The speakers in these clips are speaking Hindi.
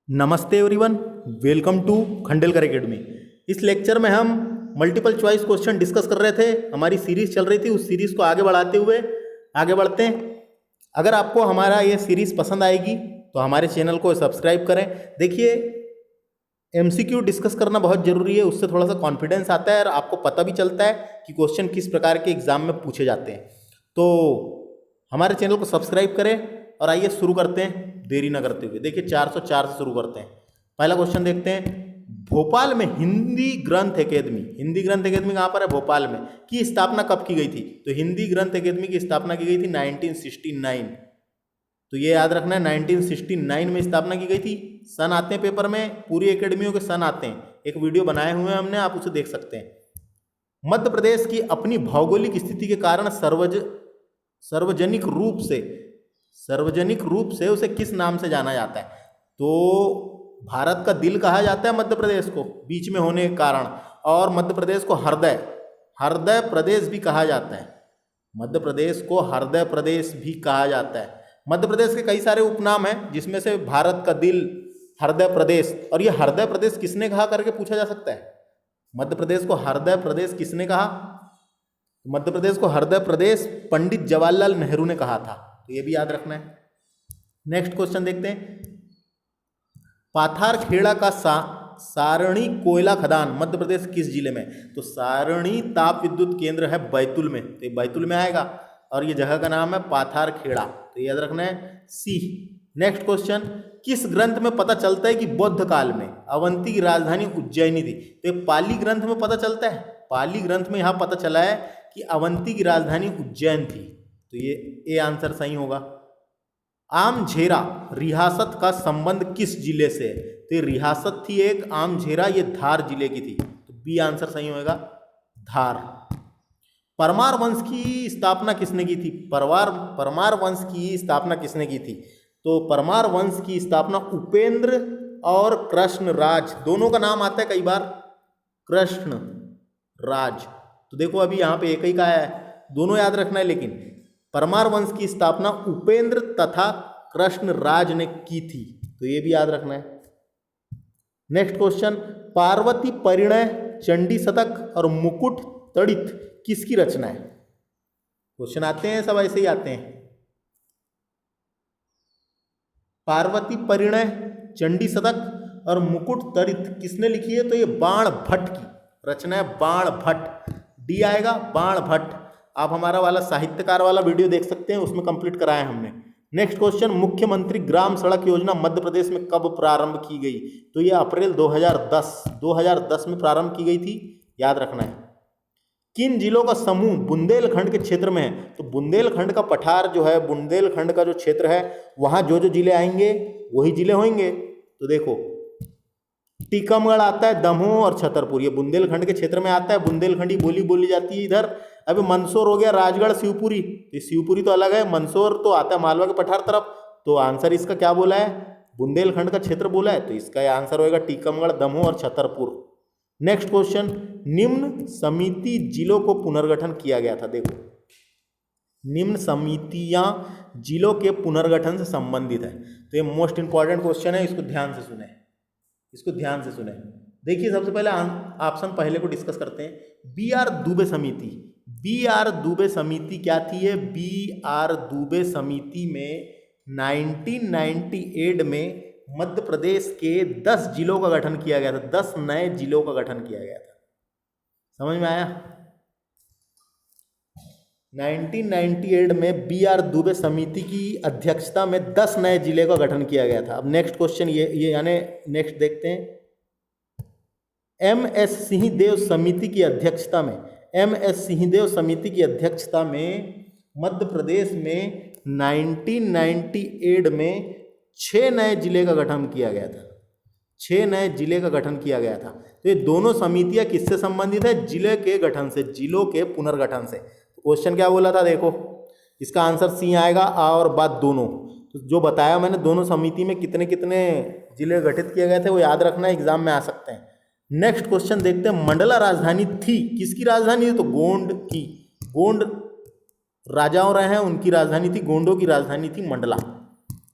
नमस्ते everyone, welcome to Khandelkar academy. इस लेक्चर में हम मल्टीपल चॉइस क्वेश्चन डिस्कस कर रहे थे। हमारी सीरीज चल रही थी, उस सीरीज को आगे बढ़ाते हुए आगे बढ़ते हैं। अगर आपको हमारा ये सीरीज पसंद आएगी तो हमारे चैनल को सब्सक्राइब करें। देखिए, एमसीक्यू डिस्कस करना बहुत जरूरी है, उससे थोड़ा सा कॉन्फिडेंस आता है और आपको पता भी चलता है कि क्वेश्चन किस प्रकार के एग्जाम में पूछे जाते हैं। तो हमारे चैनल को सब्सक्राइब करें और आइए शुरू करते हैं देरी न करते हुए। देखिए 404 से शुरू करते हैं। पहला क्वेश्चन देखते हैं। भोपाल में हिंदी ग्रंथ अकेदमी कहाँ पर है? भोपाल में। की स्थापना कब की गई थी? तो हिंदी ग्रंथ अकेदमी की स्थापना की गई थी 1969। तो ये याद रखना है, 1969 में स्थापना की गई थी। सन आते हैं पेपर में, पूरी एकेडमियों के सन आते हैं, एक वीडियो बनाए हुए हैं हमने, आप उसे देख सकते हैं। मध्य प्रदेश की अपनी भौगोलिक स्थिति के कारण सार्वजनिक रूप से उसे किस नाम से जाना जाता है? तो भारत का दिल कहा जाता है मध्य प्रदेश को, बीच में होने के कारण, और मध्य प्रदेश को हृदय प्रदेश भी कहा जाता है। मध्य प्रदेश को हृदय प्रदेश भी कहा जाता है। मध्य प्रदेश के कई सारे उपनाम हैं, जिसमें से भारत का दिल, हृदय प्रदेश, और ये हृदय प्रदेश किसने कहा करके पूछा जा सकता है। मध्य प्रदेश को हृदय प्रदेश किसने कहा? मध्य प्रदेश को हृदय प्रदेश पंडित जवाहरलाल नेहरू ने कहा था। तो ये भी याद रखना है। नेक्स्ट क्वेश्चन देखते हैं। पाथारखेड़ा का सारणी कोयला खदान मध्य प्रदेश किस जिले में? तो सारणी ताप विद्युत केंद्र है बैतूल में, तो ये बैतूल में आएगा, और ये जगह का नाम है पाथारखेड़ा। तो याद रखना है सी। Next question. किस ग्रंथ में पता चलता है कि बौद्ध काल में अवंती की राजधानी उज्जैनी थी? तो ये पाली ग्रंथ में पता चलता है। पाली ग्रंथ में यहाँ पता चला है कि अवंती की राजधानी उज्जैन थी। तो ये आंसर सही होगा। आमझेरा रियासत का संबंध किस जिले से है? तो ये रियासत थी एक आमझेरा, ये धार जिले की थी। तो बी आंसर सही होगा, धार। परमार वंश की स्थापना किसने की थी? परमार वंश की स्थापना किसने की थी? तो परमार वंश की स्थापना उपेंद्र और कृष्ण राज, दोनों का नाम आता है कई बार, कृष्ण राज। तो देखो अभी यहाँ पे एक ही का है, दोनों याद रखना है, लेकिन परमार वंश की स्थापना उपेंद्र तथा कृष्ण राज ने की थी। तो ये भी याद रखना है। Next question. पार्वती परिणय, चंडी शतक और मुकुट तड़ित किसकी रचना है? क्वेश्चन आते हैं सब ऐसे ही आते हैं। पार्वती परिणय, चंडी शतक और मुकुट तड़ित किसने लिखी है? तो ये बाण भट्ट की रचना है, बाण भट्ट। डी आएगा, बाण भट्ट। आप हमारा वाला साहित्यकार वाला वीडियो देख सकते हैं, उसमें कंप्लीट कराया हमने। Next question. मुख्यमंत्री ग्राम सड़क योजना मध्य प्रदेश में कब प्रारंभ की गई? तो ये अप्रैल 2010 में प्रारंभ की गई थी, याद रखना है। किन जिलों का समूह बुंदेलखंड के क्षेत्र में है? तो बुंदेलखंड का पठार जो है, बुंदेलखंड का जो क्षेत्र है, वहां जो जो जिले आएंगे वही जिले होंगे। तो देखो टीकमगढ़ आता है, दमोह और छतरपुर, ये बुंदेलखंड के क्षेत्र में आता है। बुंदेलखंडी बोली बोली जाती है इधर। अभी मंदसौर हो गया, राजगढ़, शिवपुरी। तो शिवपुरी तो अलग है, मंदसौर तो आता है मालवा के पठार तरफ। तो आंसर इसका क्या बोला है? बुंदेलखंड का क्षेत्र बोला है, तो इसका आंसर होगा टीकमगढ़, दमोह और छतरपुर। Next question. निम्न समिति जिलों को पुनर्गठन किया गया था। देखो निम्न समितियां जिलों के पुनर्गठन से संबंधित है। तो ये मोस्ट इंपॉर्टेंट क्वेश्चन है, इसको ध्यान से सुने। देखिए सबसे पहले ऑप्शन पहले को डिस्कस करते हैं। बी आर दुबे समिति क्या थी? है बी आर दुबे समिति में 1998 में मध्य प्रदेश के 10 जिलों का गठन किया गया था। 10 नए जिलों का गठन किया गया था। समझ में आया? 1998 में बी आर दुबे समिति की अध्यक्षता में 10 नए जिले का गठन किया गया था। अब नेक्स्ट क्वेश्चन ये यानी नेक्स्ट देखते हैं। एम एस सिंहदेव समिति की अध्यक्षता में मध्य प्रदेश में 1998 में 6 नए जिले का गठन किया गया था। 6 नए जिले का गठन किया गया था। तो ये दोनों समितियां किससे संबंधित है? जिले के गठन से, जिलों के पुनर्गठन से। क्वेश्चन क्या बोला था? देखो इसका आंसर सी आएगा, आ और बात दोनों। तो जो बताया मैंने, दोनों समिति में कितने कितने जिले गठित किए गए थे वो याद रखना, एग्जाम में आ सकते हैं। नेक्स्ट क्वेश्चन देखते हैं। मंडला राजधानी थी, किसकी राजधानी थी? तो गोंड की। गोंड राजाओं रहे हैं, उनकी राजधानी थी, गोंडों की राजधानी थी मंडला।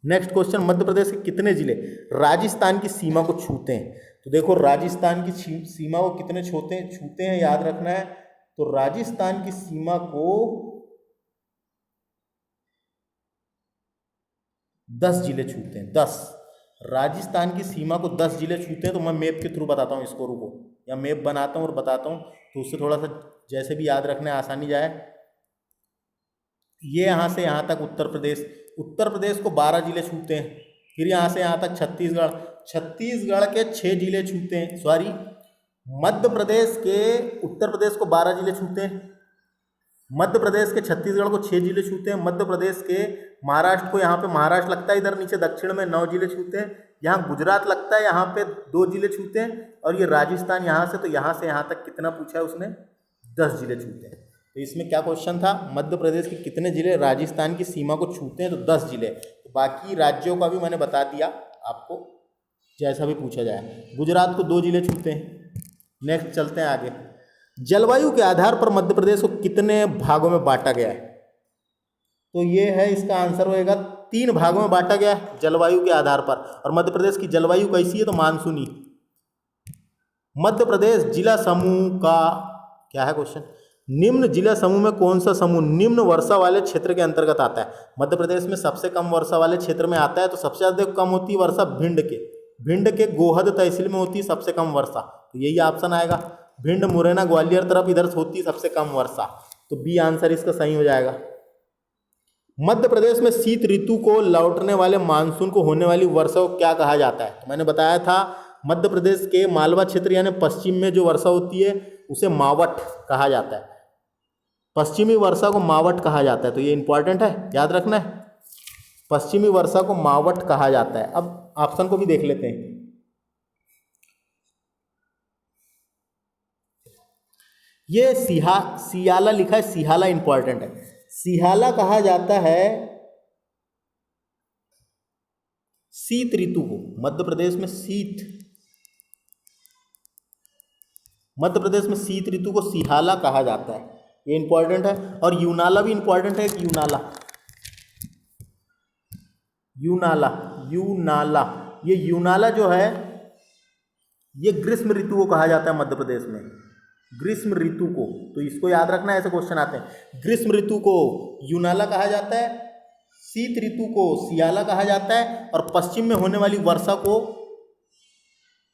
नेक्स्ट क्वेश्चन, मध्य प्रदेश के कितने जिले राजस्थान की सीमा को छूते हैं? तो देखो राजस्थान की सीमा को कितने छूते हैं याद रखना है। तो राजस्थान की सीमा को 10 जिले छूते हैं, 10। राजस्थान की सीमा को 10 जिले छूते हैं। तो मैं मैप के थ्रू बताता हूँ इसको, रुको, या मैप बनाता हूँ और बताता हूँ, तो उससे थोड़ा सा जैसे भी याद रखने आसानी जाए। ये यहाँ से यहाँ तक उत्तर प्रदेश को 12 जिले छूते हैं। फिर यहाँ से यहाँ तक छत्तीसगढ़ के 6 जिले छूते हैं। सॉरी, मध्य प्रदेश के उत्तर प्रदेश को 12 जिले छूते हैं, मध्य प्रदेश के छत्तीसगढ़ को 6 जिले छूते हैं, मध्य प्रदेश के महाराष्ट्र को, यहाँ पे महाराष्ट्र लगता है इधर नीचे दक्षिण में, 9 जिले छूते हैं। यहाँ गुजरात लगता है, यहाँ पे 2 जिले छूते हैं। और ये राजस्थान यहाँ से, तो यहाँ से यहाँ तक कितना पूछा है उसने, 10 जिले छूते हैं। तो इसमें क्या क्वेश्चन था, मध्य प्रदेश के कितने जिले राजस्थान की सीमा को छूते हैं? तो 10 जिले। तो बाकी राज्यों का भी मैंने बता दिया आपको, जैसा भी पूछा जाए। गुजरात को 2 जिले छूते हैं। नेक्स्ट चलते हैं आगे। जलवायु के आधार पर मध्य प्रदेश को कितने भागों में बांटा गया है? तो ये है, इसका आंसर होएगा 3 भागों में बांटा गया है जलवायु के आधार पर। और मध्य प्रदेश की जलवायु कैसी है? तो मानसूनी। मध्य प्रदेश जिला समूह का क्या है क्वेश्चन, निम्न जिला समूह में कौन सा समूह निम्न वर्षा वाले क्षेत्र के अंतर्गत आता है? मध्य प्रदेश में सबसे कम वर्षा वाले क्षेत्र में आता है। तो सबसे ज्यादा कम होती है वर्षा भिंड के गोहद तहसील में होती है सबसे कम वर्षा। तो यही ऑप्शन आएगा, भिंड, मुरैना, ग्वालियर तरफ इधर से होती है सबसे कम वर्षा। तो बी आंसर इसका सही हो जाएगा। मध्य प्रदेश में शीत ऋतु को लौटने वाले मानसून को होने वाली वर्षा को क्या कहा जाता है? तो मैंने बताया था, मध्य प्रदेश के मालवा क्षेत्र यानी पश्चिम में जो वर्षा होती है उसे मावट कहा जाता है। पश्चिमी वर्षा को मावट कहा जाता है। तो ये इंपॉर्टेंट है, याद रखना है, पश्चिमी वर्षा को मावट कहा जाता है। अब ऑप्शन को भी देख लेते हैं। ये सियाला लिखा है, सिहाला इंपॉर्टेंट है। सिहाला कहा जाता है शीत ऋतु को। मध्य प्रदेश में शीत ऋतु को सिहाला कहा जाता है, ये इंपॉर्टेंट है। और यूनाला भी इंपॉर्टेंट है, यूनाला ये यूनाला जो है ये ग्रीष्म ऋतु को कहा जाता है मध्य प्रदेश में, ग्रीष्म ऋतु को। तो इसको याद रखना है, ऐसे क्वेश्चन आते हैं। ग्रीष्म ऋतु को यूनाला कहा जाता है, शीत ऋतु को सियाला कहा जाता है, और पश्चिम में होने वाली वर्षा को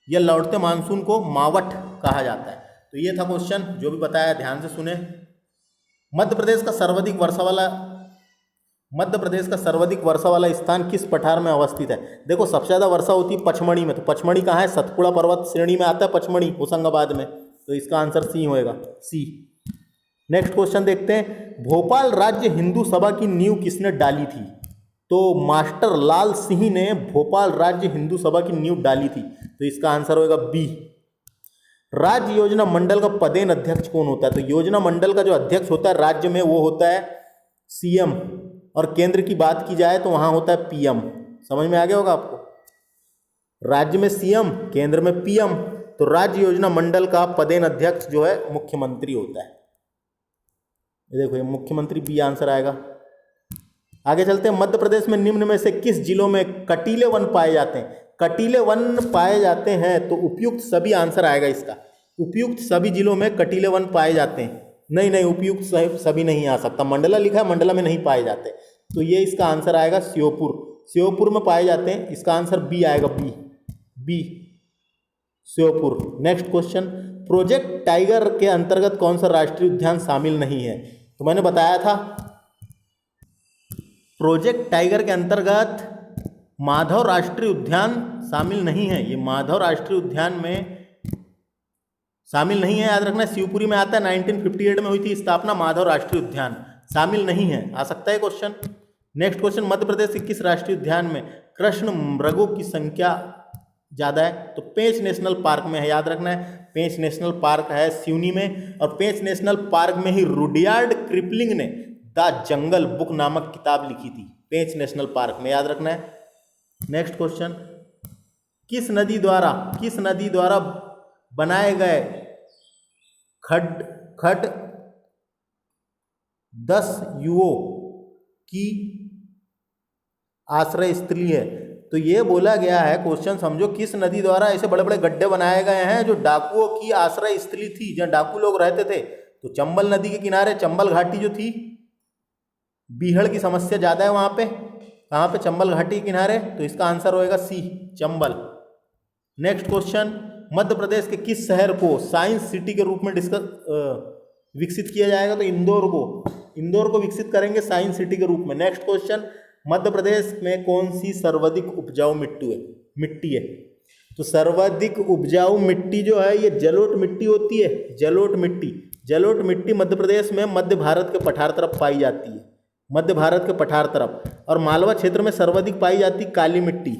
या लौटते मानसून को मावट कहा जाता है। तो ये था क्वेश्चन, जो भी बताया ध्यान से सुने। मध्य प्रदेश का सर्वाधिक वर्षा वाला स्थान किस पठार में अवस्थित है? देखो सबसे ज्यादा वर्षा होती है पचमढ़ी में। तो पचमढ़ी कहाँ है? सतपुड़ा पर्वत श्रेणी में आता है पचमढ़ी, होशंगाबाद में। तो इसका आंसर सी होएगा, सी। नेक्स्ट क्वेश्चन देखते हैं। भोपाल राज्य हिंदू सभा की नींव किसने डाली थी? तो मास्टर लाल सिंह ने भोपाल राज्य हिंदू सभा की नींव डाली थी। तो इसका आंसर होएगा बी। राज्य योजना मंडल का पदेन अध्यक्ष कौन होता है? तो योजना मंडल का जो अध्यक्ष होता है राज्य में वो होता है सीएम, और केंद्र की बात की जाए तो वहां होता है पीएम। समझ में आ गया होगा आपको, राज्य में सीएम, केंद्र में पीएम। तो राज्य योजना मंडल का पदेन अध्यक्ष जो है मुख्यमंत्री होता है। ये देखो, ये मुख्यमंत्री, बी आंसर आएगा। आगे चलते हैं। मध्य प्रदेश में निम्न में से किस जिलों में कटीले वन पाए जाते हैं? कटीले वन पाए जाते हैं, तो उपयुक्त सभी आंसर आएगा इसका। उपयुक्त सभी जिलों में कटीले वन पाए जाते हैं। नहीं, उपयुक्त सभी नहीं आ सकता, मंडला लिखा है, मंडला में नहीं पाए जाते। तो ये इसका आंसर आएगा श्योपुर में पाए जाते हैं। इसका आंसर बी आएगा, B Sheopur. Next question. Project tiger के अंतर्गत कौन सा राष्ट्रीय उद्यान शामिल नहीं है? तो मैंने बताया था, प्रोजेक्ट टाइगर के अंतर्गत माधव राष्ट्रीय उद्यान शामिल नहीं है। ये माधव राष्ट्रीय उद्यान में शामिल नहीं है, याद रखना। शिवपुरी में आता है, 1958 में हुई थी स्थापना। माधव राष्ट्रीय उद्यान शामिल नहीं है, आ सकता है question. Next question. Madhya Pradesh के किस राष्ट्रीय उद्यान में कृष्ण मृगों की संख्या ज़्यादा है? तो पेंच नेशनल पार्क में है, याद रखना है। पेंच नेशनल पार्क है सिवनी में, और पेंच नेशनल पार्क में ही रुडयार्ड किपलिंग ने द जंगल बुक नामक किताब लिखी थी, पेंच नेशनल पार्क में, याद रखना है। Next question. किस नदी द्वारा बनाए गए खड 10 युओं की आश्रय स्थली है। तो ये बोला गया है, क्वेश्चन समझो, किस नदी द्वारा ऐसे बड़े बड़े गड्ढे बनाए गए हैं जो डाकुओं की आश्रय स्थली थी, जहाँ डाकू लोग रहते थे। तो चंबल नदी के किनारे चंबल घाटी जो थी, बीहड़ की समस्या ज़्यादा है वहाँ पे, कहाँ पे, चंबल घाटी के किनारे। तो इसका आंसर होएगा सी, चंबल। नेक्स्ट क्वेश्चन, मध्य प्रदेश के किस शहर को साइंस सिटी के रूप में विकसित किया जाएगा? तो इंदौर को विकसित करेंगे साइंस सिटी के रूप में। नेक्स्ट क्वेश्चन, मध्य प्रदेश में कौन सी सर्वाधिक उपजाऊ मिट्टी है? तो सर्वाधिक उपजाऊ मिट्टी जो है ये जलोढ़ मिट्टी होती है, जलोढ़ मिट्टी मध्य प्रदेश में मध्य भारत के पठार तरफ पाई जाती है, मध्य भारत के पठार तरफ। और मालवा क्षेत्र में सर्वाधिक पाई जाती काली मिट्टी।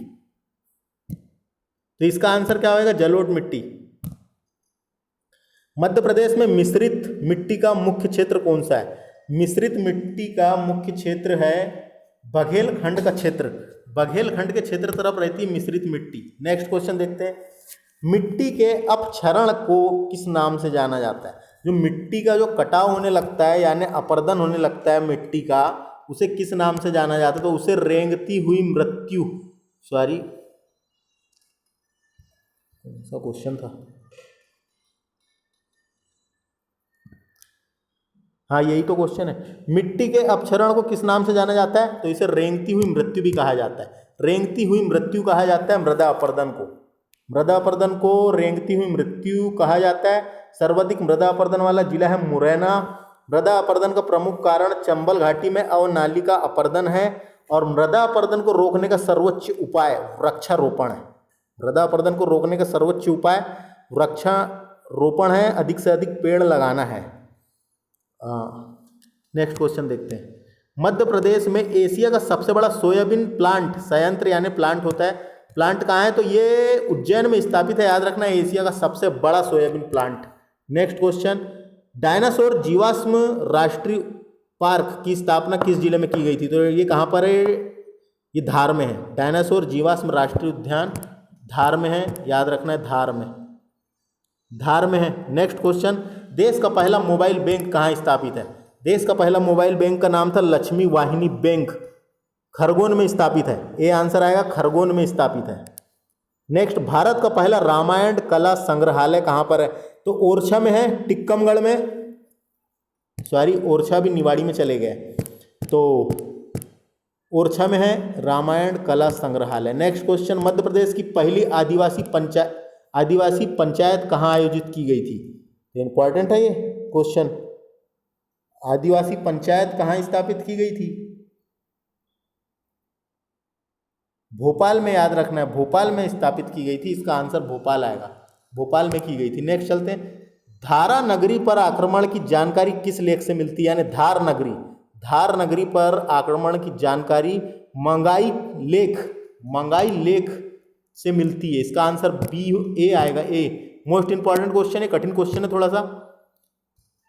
तो इसका आंसर क्या होगा? जलोढ़ मिट्टी। मध्य प्रदेश में मिश्रित मिट्टी का मुख्य क्षेत्र कौन सा है? मिश्रित मिट्टी का मुख्य क्षेत्र है बघेलखंड का क्षेत्र, बघेलखंड के क्षेत्र तरफ रहती है मिश्रित मिट्टी। नेक्स्ट क्वेश्चन देखते हैं, मिट्टी के अपक्षरण को किस नाम से जाना जाता है? जो मिट्टी का जो कटाव होने लगता है यानी अपरदन होने लगता है मिट्टी का, उसे किस नाम से जाना जाता है? तो उसे रेंगती हुई मृत्यु, सॉरी कौन सा क्वेश्चन था, हाँ यही तो क्वेश्चन है। मिट्टी के अपक्षरण को किस नाम से जाना जाता है? तो इसे रेंगती हुई मृत्यु भी कहा जाता है, रेंगती हुई मृत्यु कहा जाता है मृदा अपरदन को, मृदा अपरदन को रेंगती हुई मृत्यु कहा जाता है। सर्वाधिक मृदा अपरदन वाला जिला है मुरैना। मृदा अपरदन का प्रमुख कारण चंबल घाटी में अवनाली का अपरदन है और मृदा अपरदन को रोकने का सर्वोच्च उपाय वृक्षारोपण है। मृदा अपरदन को रोकने का सर्वोच्च उपाय वृक्षारोपण है, अधिक से अधिक पेड़ लगाना है। नेक्स्ट क्वेश्चन देखते हैं, मध्य प्रदेश में एशिया का सबसे बड़ा सोयाबीन प्लांट संयंत्र यानी प्लांट होता है, प्लांट कहाँ है? तो ये उज्जैन में स्थापित है, याद रखना, एशिया का सबसे बड़ा soybean plant. Next question, dinosaur जीवाश्म राष्ट्रीय पार्क की स्थापना किस जिले में की गई थी? तो ये कहाँ पर है? ये धार में है। डायनासोर जीवाश्म राष्ट्रीय उद्यान धार में है, याद रखना है, धार में है। नेक्स्ट क्वेश्चन, देश का पहला मोबाइल बैंक कहाँ स्थापित है? देश का पहला मोबाइल बैंक का नाम था लक्ष्मी वाहिनी बैंक, खरगोन में स्थापित है। ये आंसर आएगा, खरगोन में स्थापित है। नेक्स्ट, भारत का पहला रामायण कला संग्रहालय कहाँ पर है? तो ओरछा में है, टिक्कमगढ़ में, सॉरी ओरछा भी निवाड़ी में चले गए, तो ओरछा में है रामायण कला संग्रहालय। नेक्स्ट क्वेश्चन, मध्य प्रदेश की पहली आदिवासी पंचायत कहाँ आयोजित की गई थी? इंपॉर्टेंट है ये क्वेश्चन, आदिवासी पंचायत कहाँ स्थापित की गई थी? भोपाल में, याद रखना है, भोपाल में स्थापित की गई थी। इसका आंसर भोपाल आएगा, भोपाल में की गई थी। नेक्स्ट चलते हैं, धारा नगरी पर आक्रमण की जानकारी किस लेख से मिलती है? यानी धार नगरी पर आक्रमण की जानकारी मंगाई लेख से मिलती है। इसका आंसर बी ए आएगा, ए। मोस्ट इंपॉर्टेंट क्वेश्चन है, कठिन क्वेश्चन है थोड़ा सा।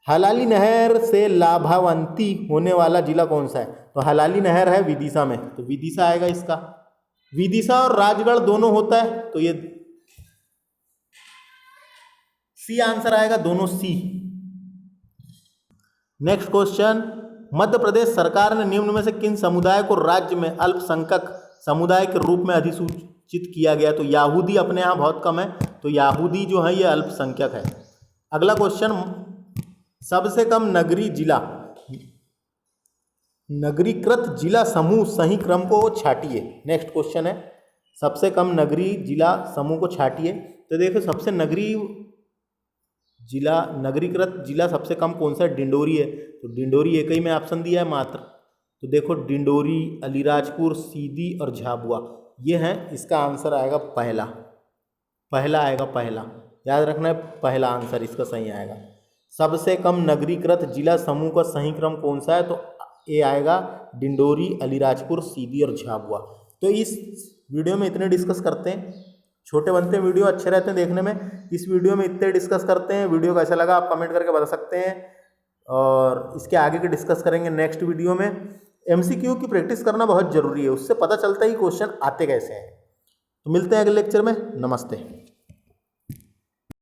हलाली नहर से लाभान्वित होने वाला जिला कौन सा है? तो हलाली नहर है विदिशा में, तो विदिशा आएगा इसका। विदिशा और राजगढ़ दोनों होता है, तो ये सी आंसर आएगा, दोनों सी। नेक्स्ट क्वेश्चन, मध्य प्रदेश सरकार ने निम्न में से किन समुदाय को राज्य में अल्पसंख्यक समुदाय के रूप में अधिसूचित किया गया? तो यहूदी अपने यहाँ बहुत कम है, तो यहूदी जो है ये अल्पसंख्यक है। अगला क्वेश्चन, सबसे कम नगरीकृत जिला समूह सही क्रम को छाटिए। नेक्स्ट क्वेश्चन है, सबसे कम नगरी जिला समूह को छाटिए। तो देखो, सबसे नगरीकृत जिला सबसे कम कौन सा है? डिंडोरी है, तो डिंडोरी एक ही में ऑप्शन दिया है मात्र। तो देखो, डिंडोरी, अलीराजपुर, सीधी और झाबुआ, ये हैं। इसका आंसर आएगा पहला आएगा, याद रखना है, पहला आंसर इसका सही आएगा। सबसे कम नगरीकृत जिला समूह का सही क्रम कौन सा है? तो ये आएगा डिंडोरी, अलीराजपुर, सीधी और झाबुआ। तो इस वीडियो में इतने डिस्कस करते हैं, छोटे बनते हैं वीडियो, अच्छे रहते हैं देखने में। इस वीडियो में इतने डिस्कस करते हैं। वीडियो कैसा लगा आप कमेंट करके बता सकते हैं, और इसके आगे के डिस्कस करेंगे नेक्स्ट वीडियो में। MCQ की प्रैक्टिस करना बहुत ज़रूरी है, उससे पता चलता है कि क्वेश्चन आते कैसे हैं। तो मिलते हैं अगले लेक्चर में, नमस्ते।